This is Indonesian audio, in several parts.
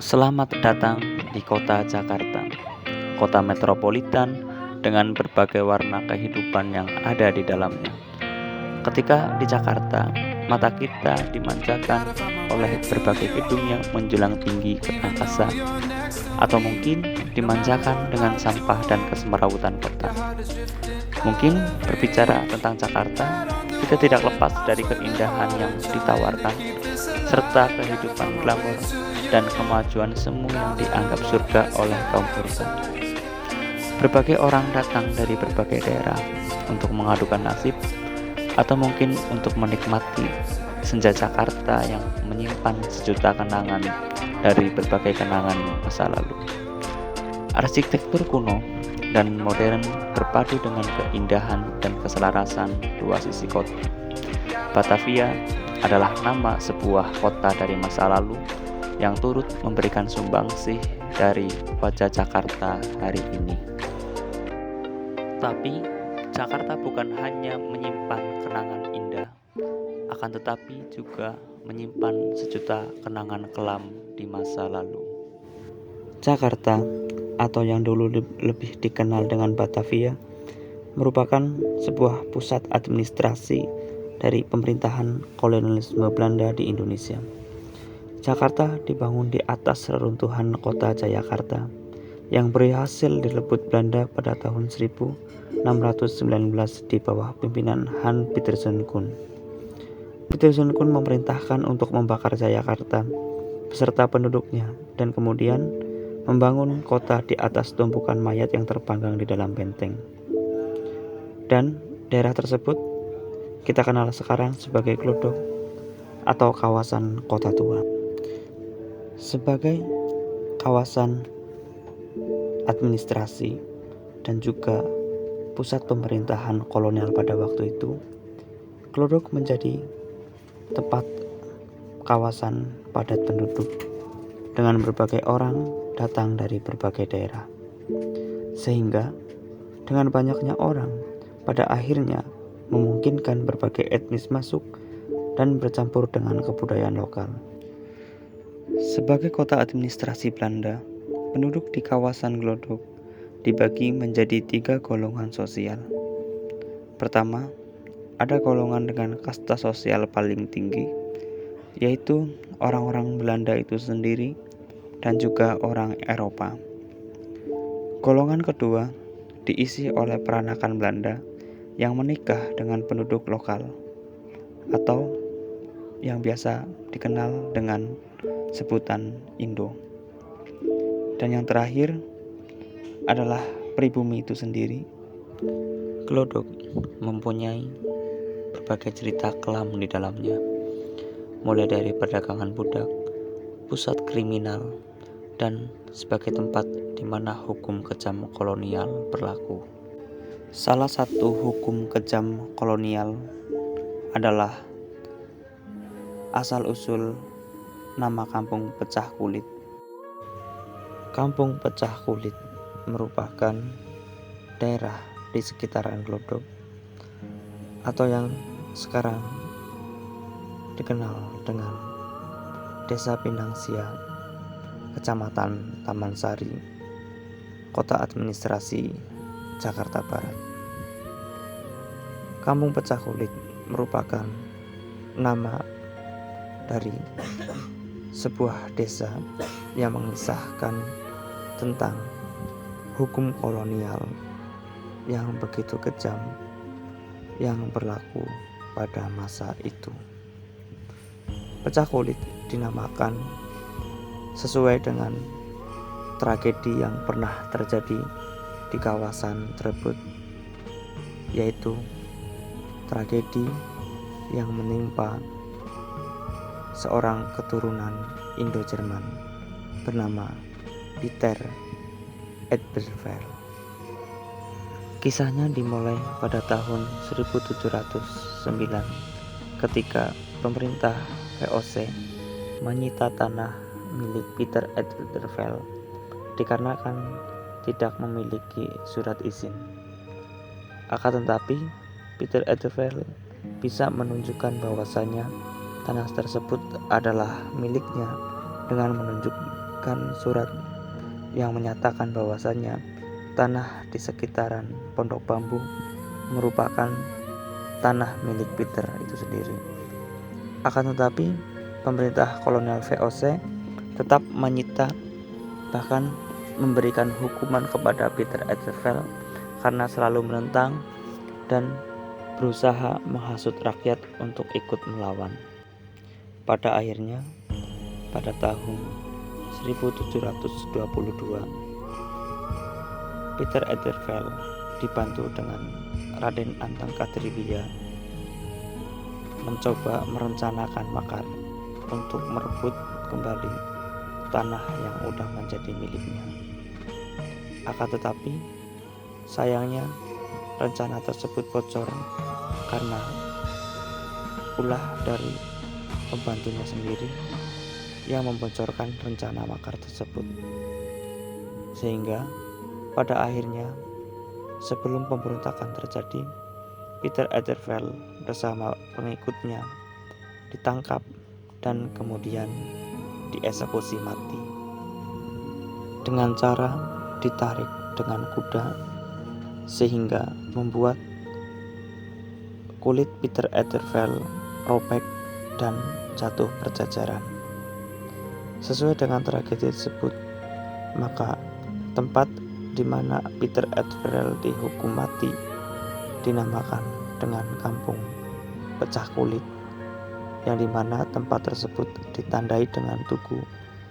Selamat datang di kota Jakarta, kota metropolitan dengan berbagai warna kehidupan yang ada di dalamnya. Ketika di Jakarta, mata kita dimanjakan oleh berbagai gedung yang menjulang tinggi ke angkasa, atau mungkin dimanjakan dengan sampah dan kesemerawutan kota. Mungkin berbicara tentang Jakarta, kita tidak lepas dari keindahan yang ditawarkan, serta kehidupan glamor dan kemajuan semu yang dianggap surga oleh kaum purba. Berbagai orang datang dari berbagai daerah untuk mengadukan nasib, atau mungkin untuk menikmati senja Jakarta yang menyimpan sejuta kenangan dari berbagai kenangan masa lalu. Arsitektur kuno dan modern berpadu dengan keindahan dan keselarasan dua sisi kota. Batavia adalah nama sebuah kota dari masa lalu yang turut memberikan sumbangsih dari wajah Jakarta hari ini. Tapi Jakarta bukan hanya menyimpan kenangan indah, akan tetapi juga menyimpan sejuta kenangan kelam di masa lalu. Jakarta, atau yang dulu lebih dikenal dengan Batavia, merupakan sebuah pusat administrasi dari pemerintahan kolonialisme Belanda di Indonesia. Jakarta dibangun di atas reruntuhan kota Jayakarta yang berhasil direbut Belanda pada tahun 1619 di bawah pimpinan Han Pieterszoon. Pieterszoon memerintahkan untuk membakar Jayakarta beserta penduduknya dan kemudian membangun kota di atas tumpukan mayat yang terpanggang di dalam benteng. Dan daerah tersebut kita kenal sekarang sebagai Glodok atau kawasan Kota Tua. Sebagai kawasan administrasi dan juga pusat pemerintahan kolonial pada waktu itu, Glodok menjadi tempat kawasan padat penduduk dengan berbagai orang datang dari berbagai daerah. Sehingga dengan banyaknya orang pada akhirnya memungkinkan berbagai etnis masuk dan bercampur dengan kebudayaan lokal. Sebagai kota administrasi Belanda, penduduk di kawasan Glodok dibagi menjadi 3 golongan sosial. Pertama, ada golongan dengan kasta sosial paling tinggi, yaitu orang-orang Belanda itu sendiri dan juga orang Eropa. Golongan kedua diisi oleh peranakan Belanda yang menikah dengan penduduk lokal atau yang biasa dikenal dengan sebutan Indo. Dan yang terakhir adalah pribumi itu sendiri. Glodok mempunyai berbagai cerita kelam di dalamnya, mulai dari perdagangan budak, pusat kriminal, dan sebagai tempat di mana hukum kejam kolonial berlaku. Salah satu hukum kejam kolonial adalah asal-usul nama kampung Pecah Kulit. Kampung Pecah Kulit merupakan daerah di sekitaran Glodok atau yang sekarang dikenal dengan Desa Pinangsia, Kecamatan Taman Sari, Kota Administrasi Jakarta Barat. Kampung Pecah Kulit merupakan nama dari sebuah desa yang mengisahkan tentang hukum kolonial yang begitu kejam yang berlaku pada masa itu. Pecah Kulit dinamakan sesuai dengan tragedi yang pernah terjadi di kawasan tersebut, yaitu tragedi yang menimpa seorang keturunan Indo-Jerman bernama Pieter Edberveld. Kisahnya dimulai pada tahun 1709 ketika pemerintah VOC menyita tanah milik Pieter Edberveld dikarenakan tidak memiliki surat izin. Akan tetapi Pieter Edberveld bisa menunjukkan bahwasanya tanah tersebut adalah miliknya dengan menunjukkan menerbitkan surat yang menyatakan bahwasannya tanah di sekitaran Pondok Bambu merupakan tanah milik Peter itu sendiri. Akan tetapi pemerintah kolonial VOC tetap menyita bahkan memberikan hukuman kepada Peter Ederveld karena selalu menentang dan berusaha menghasut rakyat untuk ikut melawan. Pada akhirnya, pada tahun 1722, Peter Ederveld dibantu dengan Raden Antang Kadriwiyya mencoba merencanakan makar untuk merebut kembali tanah yang udah menjadi miliknya. Akan tetapi, sayangnya rencana tersebut bocor karena ulah dari pembantunya sendiri yang membocorkan rencana makar tersebut. Sehingga pada akhirnya sebelum pemberontakan terjadi, Peter Ederveld bersama pengikutnya ditangkap dan kemudian dieksekusi mati dengan cara ditarik dengan kuda sehingga membuat kulit Peter Ederveld robek dan jatuh berjajaran. Sesuai dengan tragedi tersebut, maka tempat di mana Peter Ederveld dihukum mati dinamakan dengan Kampung Pecah Kulit, yang dimana tempat tersebut ditandai dengan tugu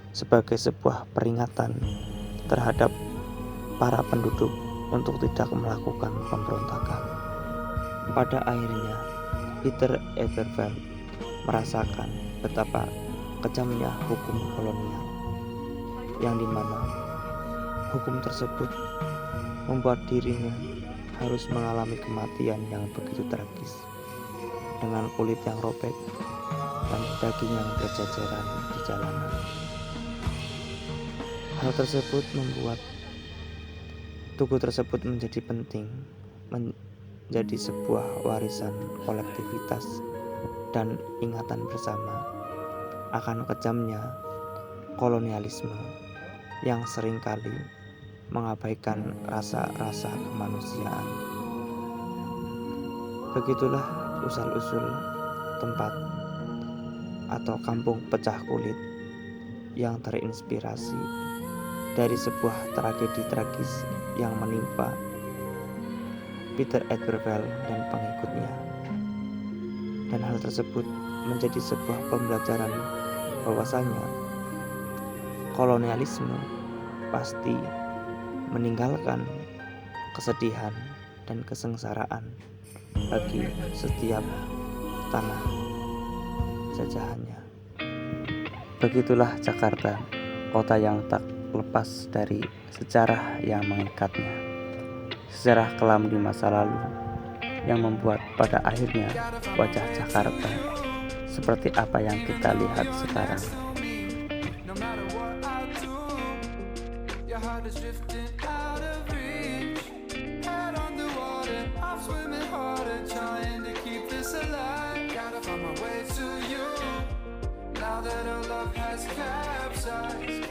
sebagai sebuah peringatan terhadap para penduduk untuk tidak melakukan pemberontakan. Pada akhirnya Peter Ederveld merasakan betapa kejamnya hukum kolonial, yang dimana hukum tersebut membuat dirinya harus mengalami kematian yang begitu tragis dengan kulit yang robek dan daging yang berjajaran di jalanan. Hal tersebut membuat tugu tersebut menjadi penting, menjadi sebuah warisan kolektivitas dan ingatan bersama akan kejamnya kolonialisme yang seringkali mengabaikan rasa-rasa kemanusiaan. Begitulah usul-usul tempat atau kampung pecah kulit yang terinspirasi dari sebuah tragedi tragis yang menimpa Peter Ederveld dan pengikutnya. Dan hal tersebut menjadi sebuah pembelajaran bahwasanya kolonialisme pasti meninggalkan kesedihan dan kesengsaraan bagi setiap tanah jajahannya. Begitulah Jakarta, kota yang tak lepas dari sejarah yang mengikatnya. Sejarah kelam di masa lalu yang membuat pada akhirnya wajah Jakarta seperti apa yang kita lihat sekarang. Now that our love has capsized,